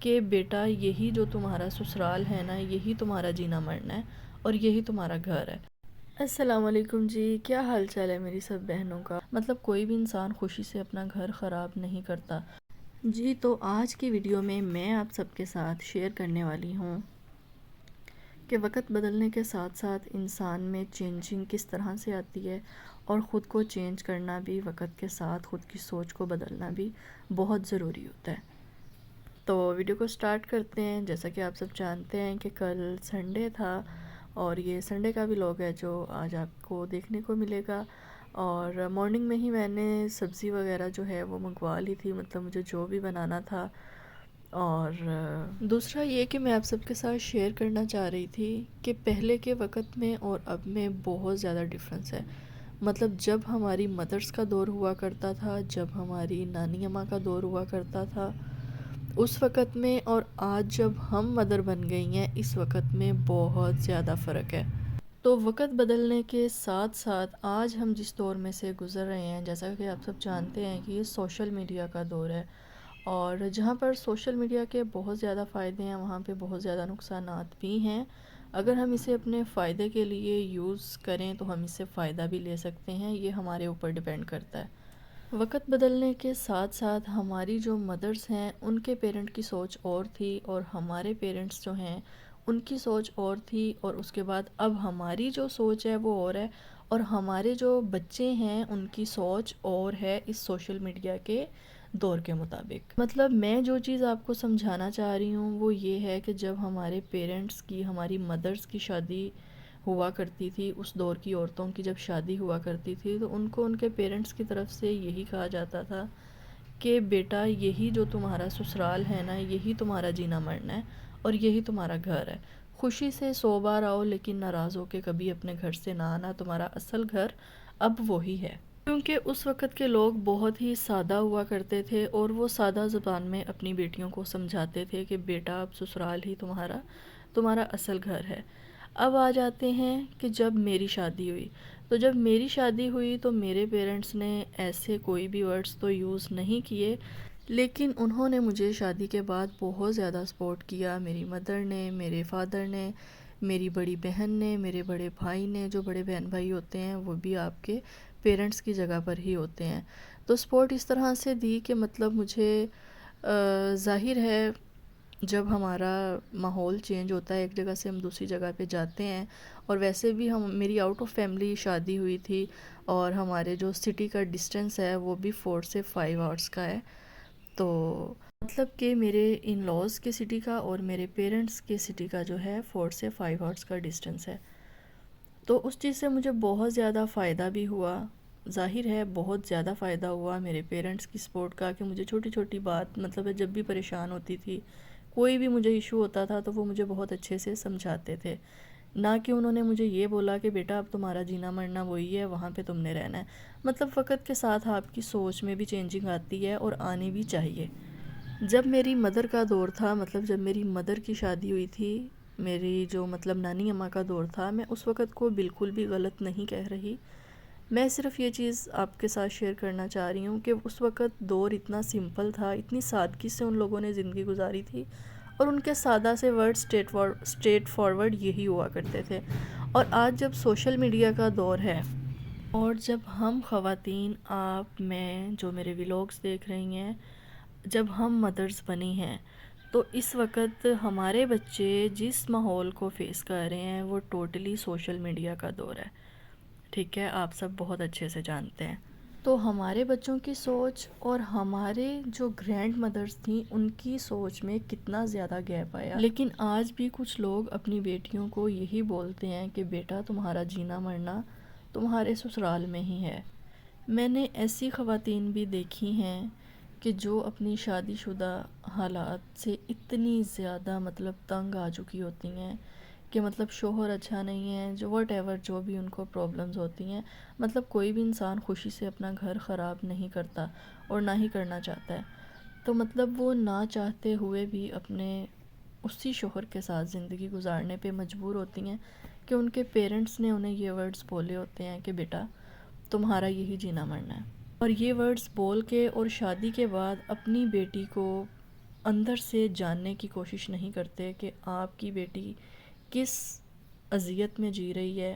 کہ بیٹا یہی جو تمہارا سسرال ہے نا، یہی تمہارا جینا مرنا ہے اور یہی تمہارا گھر ہے۔ السلام علیکم جی، کیا حال چال ہے میری سب بہنوں کا؟ مطلب کوئی بھی انسان خوشی سے اپنا گھر خراب نہیں کرتا جی۔ تو آج کی ویڈیو میں آپ سب کے ساتھ شیئر کرنے والی ہوں کہ وقت بدلنے کے ساتھ ساتھ انسان میں چینجنگ کس طرح سے آتی ہے، اور خود کو چینج کرنا بھی وقت کے ساتھ، خود کی سوچ کو بدلنا بھی بہت ضروری ہوتا ہے۔ تو ویڈیو کو سٹارٹ کرتے ہیں۔ جیسا کہ آپ سب جانتے ہیں کہ کل سنڈے تھا، اور یہ سنڈے کا ولاگ ہے جو آج آپ کو دیکھنے کو ملے گا۔ اور مارننگ میں ہی میں نے سبزی وغیرہ جو ہے وہ منگوا لی تھی، مطلب مجھے جو بھی بنانا تھا۔ اور دوسرا یہ کہ میں آپ سب کے ساتھ شیئر کرنا چاہ رہی تھی کہ پہلے کے وقت میں اور اب میں بہت زیادہ ڈفرینس ہے۔ مطلب جب ہماری مدرس کا دور ہوا کرتا تھا، جب ہماری نانی اماں کا دور ہوا کرتا تھا، اس وقت میں اور آج جب ہم مدر بن گئی ہیں، اس وقت میں بہت زیادہ فرق ہے۔ تو وقت بدلنے کے ساتھ ساتھ آج ہم جس دور میں سے گزر رہے ہیں، جیسا کہ آپ سب جانتے ہیں کہ یہ سوشل میڈیا کا دور ہے، اور جہاں پر سوشل میڈیا کے بہت زیادہ فائدے ہیں، وہاں پہ بہت زیادہ نقصانات بھی ہیں۔ اگر ہم اسے اپنے فائدے کے لیے یوز کریں تو ہم اس سے فائدہ بھی لے سکتے ہیں، یہ ہمارے اوپر ڈیپینڈ کرتا ہے۔ وقت بدلنے کے ساتھ ساتھ ہماری جو مدرس ہیں ان کے پیرنٹ کی سوچ اور تھی، اور ہمارے پیرنٹس جو ہیں ان کی سوچ اور تھی، اور اس کے بعد اب ہماری جو سوچ ہے وہ اور ہے، اور ہمارے جو بچے ہیں ان کی سوچ اور ہے اس سوشل میڈیا کے دور کے مطابق۔ مطلب میں جو چیز آپ کو سمجھانا چاہ رہی ہوں وہ یہ ہے کہ جب ہمارے پیرنٹس کی، ہماری مدرس کی شادی ہوا کرتی تھی، اس دور کی عورتوں کی جب شادی ہوا کرتی تھی تو ان کو ان کے پیرنٹس کی طرف سے یہی کہا جاتا تھا کہ بیٹا یہی جو تمہارا سسرال ہے نا، یہی تمہارا جینا مرنا ہے اور یہی تمہارا گھر ہے۔ خوشی سے 100 بار آؤ لیکن ناراض ہو کے کبھی اپنے گھر سے نہ آنا، تمہارا اصل گھر اب وہی ہے۔ کیونکہ اس وقت کے لوگ بہت ہی سادہ ہوا کرتے تھے، اور وہ سادہ زبان میں اپنی بیٹیوں کو سمجھاتے تھے کہ بیٹا اب سسرال ہی تمہارا اصل گھر ہے۔ اب آ جاتے ہیں کہ جب میری شادی ہوئی، تو جب میری شادی ہوئی تو میرے پیرنٹس نے ایسے کوئی بھی ورڈز تو یوز نہیں کیے، لیکن انہوں نے مجھے شادی کے بعد بہت زیادہ سپورٹ کیا۔ میری مدر نے، میرے فادر نے، میری بڑی بہن نے، میرے بڑے بھائی نے، جو بڑے بہن بھائی ہوتے ہیں وہ بھی آپ کے پیرنٹس کی جگہ پر ہی ہوتے ہیں۔ تو سپورٹ اس طرح سے دی کہ مطلب مجھے ظاہر ہے جب ہمارا ماحول چینج ہوتا ہے، ایک جگہ سے ہم دوسری جگہ پہ جاتے ہیں، اور ویسے بھی میری آؤٹ آف فیملی شادی ہوئی تھی، اور ہمارے جو سٹی کا ڈسٹینس ہے وہ بھی 4 سے 5 آورس کا ہے۔ تو مطلب کہ میرے ان لاز کے سٹی کا اور میرے پیرنٹس کے سٹی کا جو ہے 4 سے 5 آورس کا ڈسٹینس ہے۔ تو اس چیز سے مجھے بہت زیادہ فائدہ بھی ہوا، ظاہر ہے بہت زیادہ فائدہ ہوا میرے پیرنٹس کی سپورٹ کا، کہ مجھے چھوٹی چھوٹی بات، مطلب جب بھی پریشان ہوتی تھی، کوئی بھی مجھے ایشو ہوتا تھا تو وہ مجھے بہت اچھے سے سمجھاتے تھے۔ نہ کہ انہوں نے مجھے یہ بولا کہ بیٹا اب تمہارا جینا مرنا وہی ہے، وہاں پہ تم نے رہنا ہے۔ مطلب وقت کے ساتھ آپ کی سوچ میں بھی چینجنگ آتی ہے، اور آنی بھی چاہیے۔ جب میری مدر کا دور تھا، مطلب جب میری مدر کی شادی ہوئی تھی، میری جو مطلب نانی اماں کا دور تھا، میں اس وقت کو بالکل بھی غلط نہیں کہہ رہی۔ میں صرف یہ چیز آپ کے ساتھ شیئر کرنا چاہ رہی ہوں کہ اس وقت دور اتنا سمپل تھا، اتنی سادگی سے ان لوگوں نے زندگی گزاری تھی، اور ان کے سادہ سے ورڈ اسٹریٹ فارورڈ یہی ہوا کرتے تھے۔ اور آج جب سوشل میڈیا کا دور ہے، اور جب ہم خواتین، آپ، میں جو میرے ولاگز دیکھ رہی ہیں، جب ہم مدرز بنی ہیں، تو اس وقت ہمارے بچے جس ماحول کو فیس کر رہے ہیں وہ ٹوٹلی سوشل میڈیا کا دور ہے۔ ٹھیک ہے، آپ سب بہت اچھے سے جانتے ہیں۔ تو ہمارے بچوں کی سوچ اور ہمارے جو گرینڈ مدرز تھیں ان کی سوچ میں کتنا زیادہ گیپ آیا۔ لیکن آج بھی کچھ لوگ اپنی بیٹیوں کو یہی بولتے ہیں کہ بیٹا تمہارا جینا مرنا تمہارے سسرال میں ہی ہے۔ میں نے ایسی خواتین بھی دیکھی ہیں کہ جو اپنی شادی شدہ حالات سے اتنی زیادہ مطلب تنگ آ چکی ہوتی ہیں کہ مطلب شوہر اچھا نہیں ہے، جو وٹ ایور جو بھی ان کو پرابلمز ہوتی ہیں، مطلب کوئی بھی انسان خوشی سے اپنا گھر خراب نہیں کرتا اور نہ ہی کرنا چاہتا ہے۔ تو مطلب وہ نہ چاہتے ہوئے بھی اپنے اسی شوہر کے ساتھ زندگی گزارنے پہ مجبور ہوتی ہیں کہ ان کے پیرنٹس نے انہیں یہ ورڈز بولے ہوتے ہیں کہ بیٹا تمہارا یہی جینا مرنا ہے۔ اور یہ ورڈز بول کے اور شادی کے بعد اپنی بیٹی کو اندر سے جاننے کی کوشش نہیں کرتے کہ آپ کی بیٹی کس اذیت میں جی رہی ہے،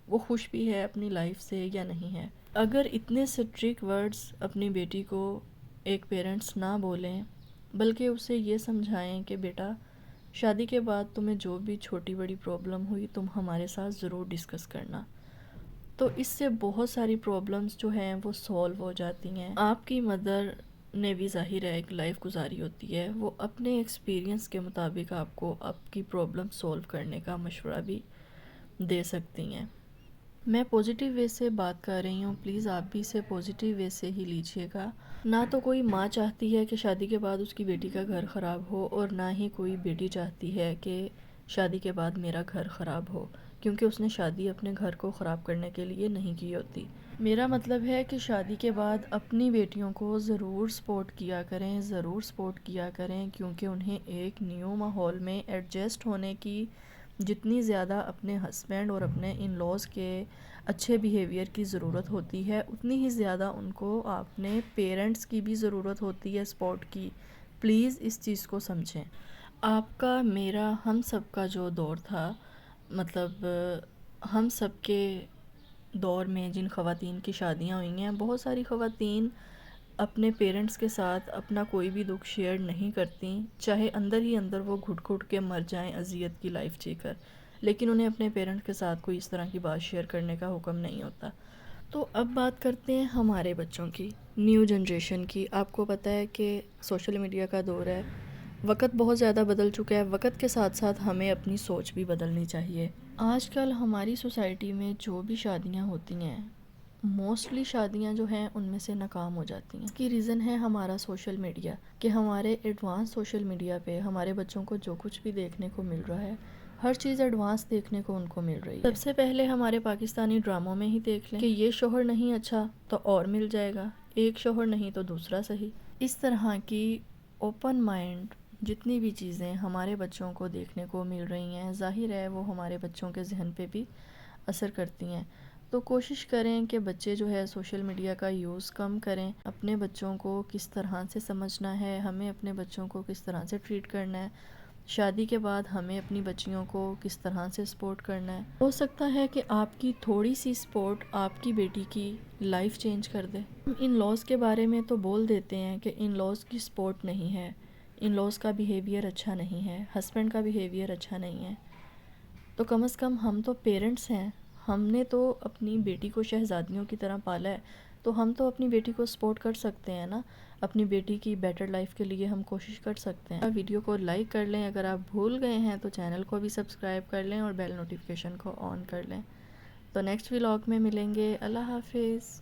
وہ خوش بھی ہے اپنی لائف سے یا نہیں ہے۔ اگر اتنے سٹرک ورڈز اپنی بیٹی کو ایک پیرنٹس نہ بولیں، بلکہ اسے یہ سمجھائیں کہ بیٹا شادی کے بعد تمہیں جو بھی چھوٹی بڑی پرابلم ہوئی تم ہمارے ساتھ ضرور ڈسکس کرنا، تو اس سے بہت ساری پرابلمز جو ہیں وہ سولو ہو جاتی ہیں۔ آپ کی مدر نے بھی ظاہر ہے ایک لائف گزاری ہوتی ہے، وہ اپنے ایکسپیرینس کے مطابق آپ کو آپ کی پرابلم سولو کرنے کا مشورہ بھی دے سکتی ہیں۔ میں پوزیٹیو وے سے بات کر رہی ہوں، پلیز آپ بھی اسے پوزیٹیو وے سے ہی لیجئے گا۔ نہ تو کوئی ماں چاہتی ہے کہ شادی کے بعد اس کی بیٹی کا گھر خراب ہو، اور نہ ہی کوئی بیٹی چاہتی ہے کہ شادی کے بعد میرا گھر خراب ہو، کیونکہ اس نے شادی اپنے گھر کو خراب کرنے کے لیے نہیں کی ہوتی۔ میرا مطلب ہے کہ شادی کے بعد اپنی بیٹیوں کو ضرور سپورٹ کیا کریں، ضرور سپورٹ کیا کریں، کیونکہ انہیں ایک نیو ماحول میں ایڈجسٹ ہونے کی جتنی زیادہ اپنے ہسبینڈ اور اپنے ان لاز کے اچھے بیہیویئر کی ضرورت ہوتی ہے، اتنی ہی زیادہ ان کو اپنے پیرنٹس کی بھی ضرورت ہوتی ہے سپورٹ کی۔ پلیز اس چیز کو سمجھیں۔ آپ کا، میرا، ہم سب کا جو دور تھا، مطلب ہم سب کے دور میں جن خواتین کی شادیاں ہوئی ہیں، بہت ساری خواتین اپنے پیرنٹس کے ساتھ اپنا کوئی بھی دکھ شیئر نہیں کرتیں، چاہے اندر ہی اندر وہ گھٹ گھٹ کے مر جائیں اذیت کی لائف جی کر، لیکن انہیں اپنے پیرنٹس کے ساتھ کوئی اس طرح کی بات شیئر کرنے کا حکم نہیں ہوتا۔ تو اب بات کرتے ہیں ہمارے بچوں کی، نیو جنریشن کی۔ آپ کو پتہ ہے کہ سوشل میڈیا کا دور ہے، وقت بہت زیادہ بدل چکا ہے، وقت کے ساتھ ساتھ ہمیں اپنی سوچ بھی بدلنی چاہیے۔ آج کل ہماری سوسائٹی میں جو بھی شادیاں ہوتی ہیں، موسٹلی شادیاں جو ہیں ان میں سے ناکام ہو جاتی ہیں۔ اس کی ریزن ہے ہمارا سوشل میڈیا، کہ ہمارے ایڈوانس سوشل میڈیا پہ ہمارے بچوں کو جو کچھ بھی دیکھنے کو مل رہا ہے، ہر چیز ایڈوانس دیکھنے کو ان کو مل رہی ہے۔ سب سے پہلے ہمارے پاکستانی ڈراموں میں ہی دیکھ لیں کہ یہ شوہر نہیں اچھا تو اور مل جائے گا، ایک شوہر نہیں تو دوسرا صحیح۔ اس طرح کی اوپن مائنڈ جتنی بھی چیزیں ہمارے بچوں کو دیکھنے کو مل رہی ہیں، ظاہر ہے وہ ہمارے بچوں کے ذہن پہ بھی اثر کرتی ہیں۔ تو کوشش کریں کہ بچے جو ہے سوشل میڈیا کا یوز کم کریں، اپنے بچوں کو کس طرح سے سمجھنا ہے، ہمیں اپنے بچوں کو کس طرح سے ٹریٹ کرنا ہے، شادی کے بعد ہمیں اپنی بچیوں کو کس طرح سے سپورٹ کرنا ہے۔ ہو سکتا ہے کہ آپ کی تھوڑی سی سپورٹ آپ کی بیٹی کی لائف چینج کر دے۔ ہم ان لاز کے بارے میں تو بول دیتے ہیں کہ ان لاز کی سپورٹ نہیں ہے، ان لاز کا بیہیویئر اچھا نہیں ہے، ہسبینڈ کا بیہیویئر اچھا نہیں ہے، تو کم از کم ہم تو پیرنٹس ہیں، ہم نے تو اپنی بیٹی کو شہزادیوں کی طرح پالا ہے، تو ہم تو اپنی بیٹی کو سپورٹ کر سکتے ہیں نا، اپنی بیٹی کی بیٹر لائف کے لیے ہم کوشش کر سکتے ہیں۔ ویڈیو کو لائک کر لیں، اگر آپ بھول گئے ہیں تو چینل کو بھی سبسکرائب کر لیں اور بیل نوٹیفیکیشن کو آن کر لیں۔ تو نیکسٹ ولاگ میں ملیں گے، اللہ حافظ۔